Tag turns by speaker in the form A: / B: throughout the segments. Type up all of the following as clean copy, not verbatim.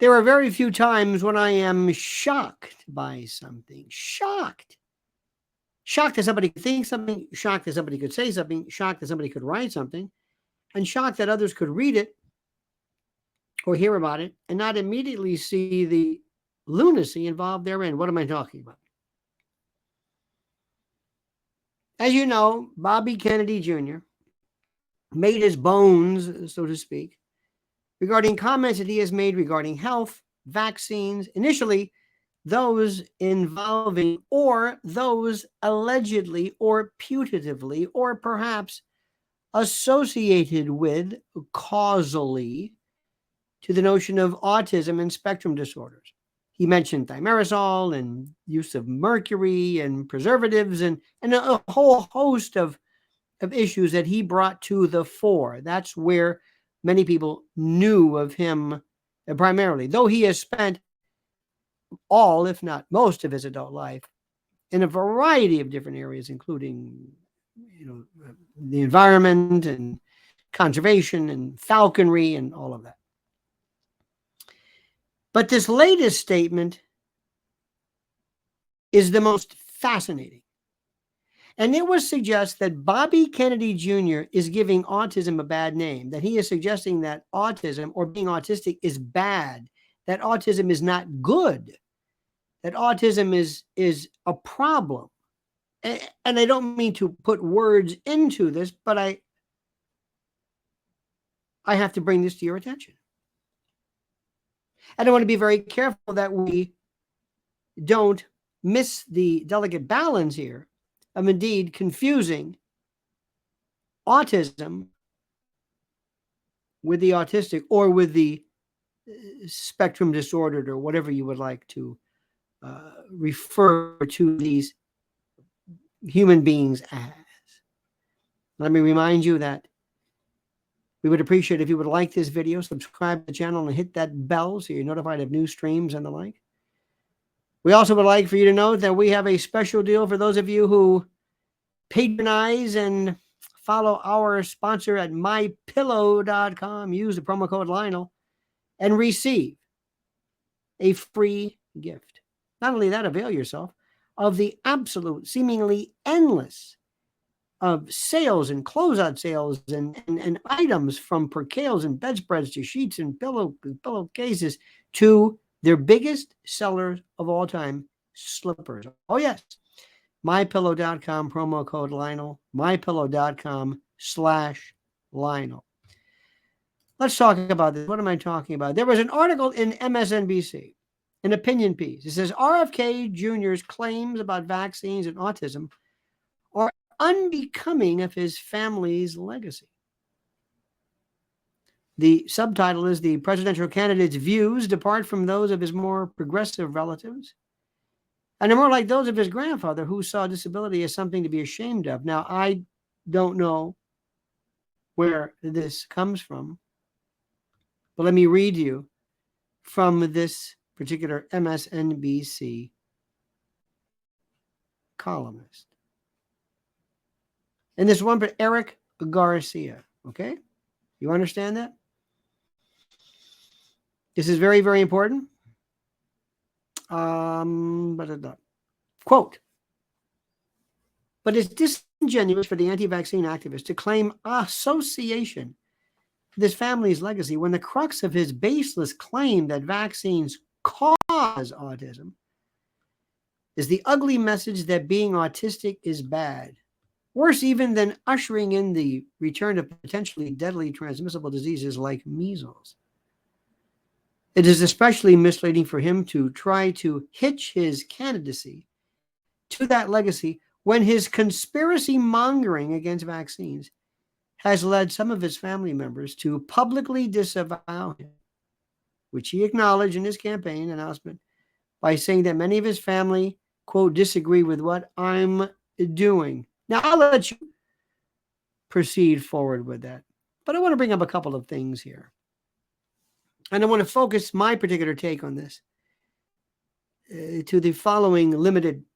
A: There are very few times when I am shocked by something. Shocked. Shocked that somebody could think something, shocked that somebody could say something, shocked that somebody could write something, and shocked that others could read it or hear about it and not immediately see the lunacy involved therein. What am I talking about? As you know, Bobby Kennedy Jr. made his bones, so to speak, regarding comments that he has made regarding health, vaccines, initially those involving or those allegedly or putatively or perhaps associated with causally to the notion of autism and spectrum disorders. He mentioned thimerosal and use of mercury and preservatives and a whole host of issues that he brought to the fore. That's where many people knew of him primarily, though he has spent all, if not most, of his adult life in a variety of different areas, including, the environment and conservation and falconry and all of that. But this latest statement is the most fascinating. And it would suggest that Bobby Kennedy Jr. is giving autism a bad name, that he is suggesting that autism or being autistic is bad, that autism is not good, that autism is a problem. And I don't mean to put words into this, but I have to bring this to your attention. And I want to be very careful that we don't miss the delicate balance here of indeed confusing autism with the autistic or with the spectrum disordered or whatever you would like to refer to these human beings as. Let me remind you that we would appreciate if you would like this video, subscribe to the channel, and hit that bell so you're notified of new streams and the like. We also would like for you to know that we have a special deal for those of you who patronize and follow our sponsor at mypillow.com. Use the promo code Lionel and receive a free gift. Not only that, avail yourself of the absolute, seemingly endless of sales and closeout sales and items, from percales and bedspreads to sheets and pillowcases to their biggest sellers of all time, slippers. Oh, yes. MyPillow.com, promo code Lionel. MyPillow.com/Lionel. Let's talk about this. What am I talking about? There was an article in MSNBC, an opinion piece. It says RFK Jr.'s claims about vaccines and autism are unbecoming of his family's legacy. The subtitle is "The Presidential Candidate's Views Depart from Those of His More Progressive Relatives, and are more like those of his grandfather, who saw disability as something to be ashamed of." Now, I don't know where this comes from, but let me read you from this particular MSNBC columnist. And this one, but Eric Garcia, okay? You understand that? This is very, very important. Quote, "But it's disingenuous for the anti-vaccine activist to claim association with his family's legacy when the crux of his baseless claim that vaccines cause autism is the ugly message that being autistic is bad. Worse even than ushering in the return of potentially deadly transmissible diseases like measles. It is especially misleading for him to try to hitch his candidacy to that legacy when his conspiracy mongering against vaccines has led some of his family members to publicly disavow him, which he acknowledged in his campaign announcement by saying that many of his family, quote, disagree with what I'm doing." Now, I'll let you proceed forward with that, but I want to bring up a couple of things here. And I want to focus my particular take on this to the following limited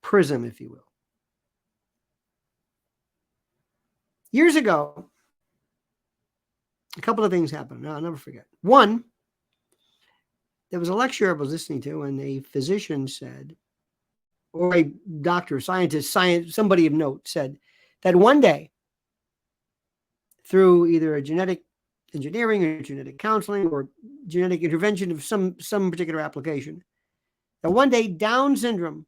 A: prism, if you will. Years ago, a couple of things happened. I'll never forget. One, there was a lecture I was listening to, and a physician said, or a doctor, scientist, somebody of note said that one day, through either a genetic engineering or genetic counseling or genetic intervention of some particular application, that one day Down syndrome,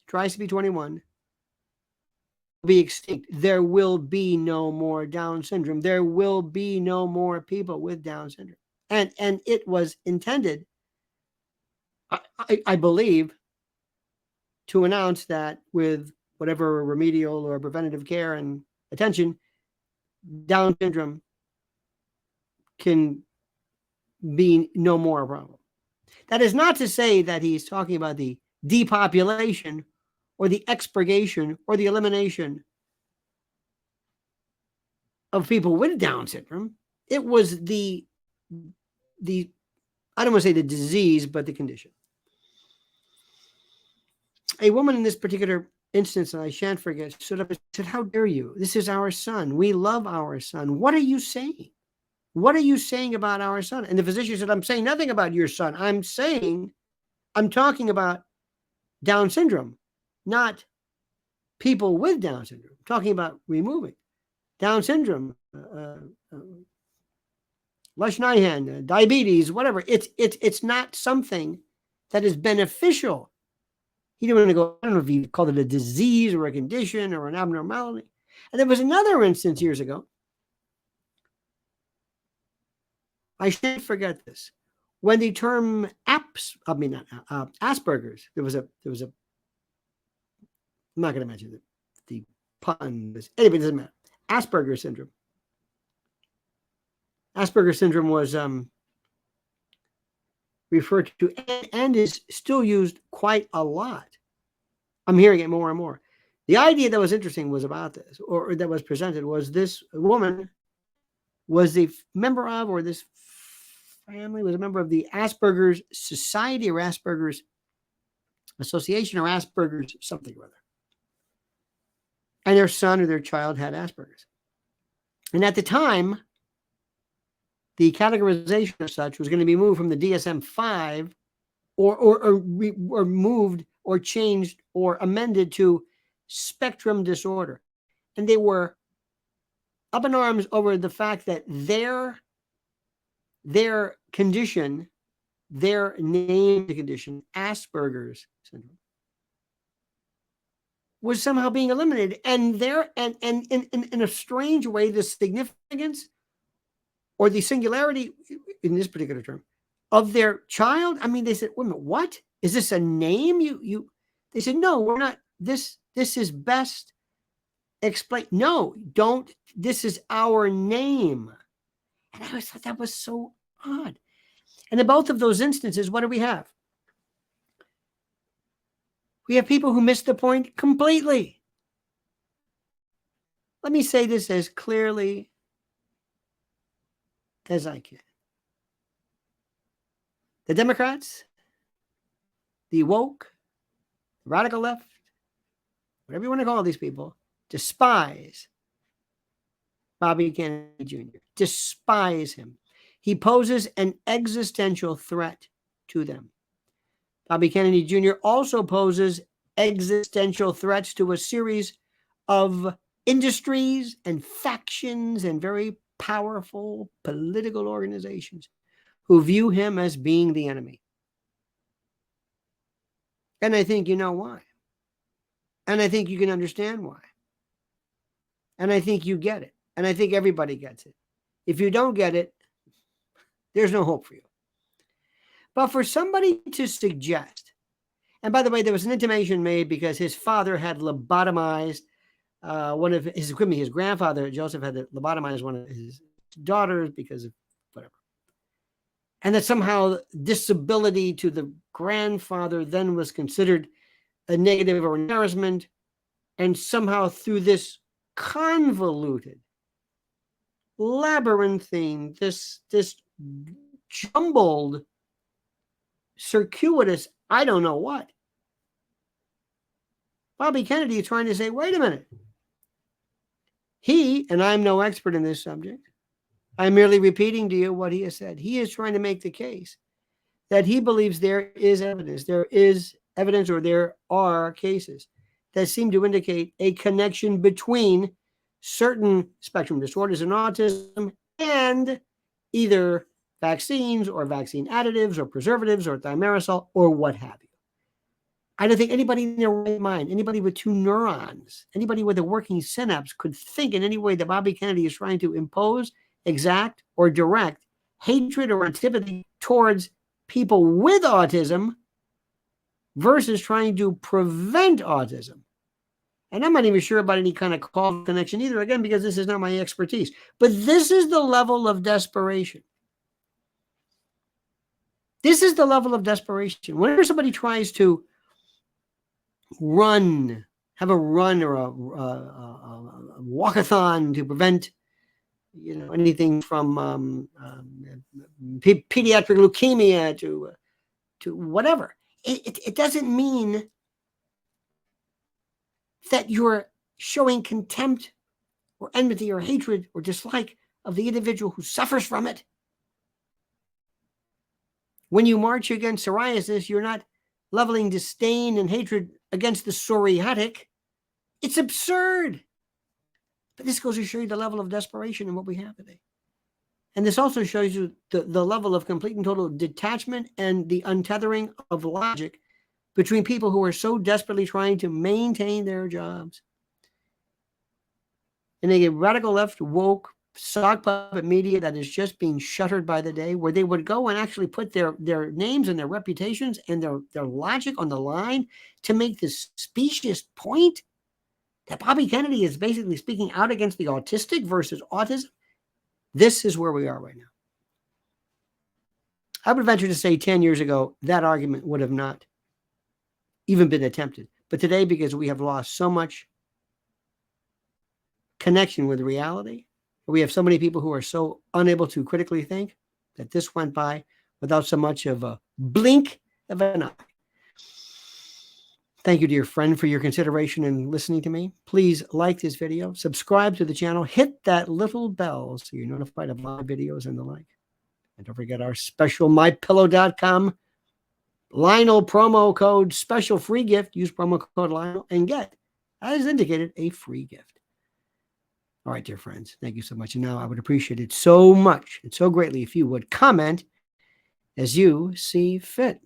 A: trisomy 21, will be extinct. There will be no more Down syndrome. There will be no more people with Down syndrome. And it was intended, I believe, to announce that with whatever remedial or preventative care and attention, Down syndrome can be no more a problem. That is not to say that he's talking about the depopulation or the expurgation or the elimination of people with Down syndrome. It was the I don't want to say the disease, but the condition. A woman in this particular instance, and I shan't forget, stood up and said, "How dare you? This is our son. We love our son. What are you saying? What are you saying about our son?" And the physician said, "I'm saying nothing about your son. I'm talking about Down syndrome, not people with Down syndrome. I'm talking about removing Down syndrome, Leishman, diabetes, whatever. It's not something that is beneficial." He didn't want to go, I don't know if he called it a disease or a condition or an abnormality. And there was another instance years ago. I shan't forget this. When the term Asperger's, there was a, I'm not going to mention the pun. Anyway, it doesn't matter. Asperger's syndrome. Asperger's syndrome was referred to and is still used quite a lot. I'm hearing it more and more. The idea that was interesting was about this, or that was presented, was this woman was the member of, or this family was a member of the Asperger's Society or Asperger's Association or Asperger's something or other. And their son or their child had Asperger's. And at the time, the categorization of such was going to be moved from the DSM-5 or moved or changed or amended to spectrum disorder. And they were up in arms over the fact that their condition, their named condition, Asperger's syndrome, was somehow being eliminated. And in a strange way, the significance or the singularity in this particular term of their child. I mean, they said, "Wait a minute, what? Is this a name?" They said, "No, we're not. This is best explained. No, don't. This is our name." And I always thought that was so odd. And in both of those instances, what do we have? We have people who miss the point completely. Let me say this as clearly as I can. The Democrats, the woke, the radical left, whatever you want to call these people, despise Bobby Kennedy Jr., despise him. He poses an existential threat to them. Bobby Kennedy Jr. also poses existential threats to a series of industries and factions and very powerful political organizations who view him as being the enemy. And I think you know why. And I think you can understand why. And I think you get it. And I think everybody gets it. If you don't get it, there's no hope for you. But for somebody to suggest, and by the way, there was an intimation made because his father had lobotomized one of his equipment. His grandfather, Joseph, had lobotomized one of his daughters because of whatever. And that somehow disability to the grandfather then was considered a negative or embarrassment. And somehow through this convoluted, labyrinthine, this jumbled, circuitous, I don't know what, Bobby Kennedy is trying to say, wait a minute. He, and I'm no expert in this subject, I'm merely repeating to you what he has said. He is trying to make the case that he believes there is evidence. There is evidence, or there are cases that seem to indicate a connection between certain spectrum disorders and autism and either vaccines or vaccine additives or preservatives or thimerosal or what have you. I don't think anybody in their right mind, anybody with two neurons, anybody with a working synapse could think in any way that Bobby Kennedy is trying to impose, exact, or direct hatred or antipathy towards people with autism versus trying to prevent autism. And I'm not even sure about any kind of causal connection either, again, because this is not my expertise. But this is the level of desperation. This is the level of desperation. Whenever somebody tries to have a run or a walkathon to prevent, anything from pediatric leukemia to whatever, it doesn't mean that you're showing contempt or enmity or hatred or dislike of the individual who suffers from it. When you march against psoriasis, you're not leveling disdain and hatred against the psoriatic. It's absurd. But this goes to show you the level of desperation in what we have today. And this also shows you the level of complete and total detachment and the untethering of logic between people who are so desperately trying to maintain their jobs. And they get radical left, woke, sock puppet media that is just being shuttered by the day, where they would go and actually put their names and their reputations and their logic on the line to make this specious point that Bobby Kennedy is basically speaking out against the autistic versus autism. This is where we are right now. I would venture to say 10 years ago, that argument would have not even been attempted. But today, because we have lost so much connection with reality, we have so many people who are so unable to critically think, that this went by without so much of a blink of an eye. Thank you, dear friend, for your consideration and listening to me. Please like this video, subscribe to the channel, hit that little bell so you're notified of my videos and the like. And don't forget our special mypillow.com Lionel promo code special free gift. Use promo code Lionel and get, as indicated, a free gift. All right, dear friends, thank you so much. And now I would appreciate it so much and so greatly if you would comment as you see fit.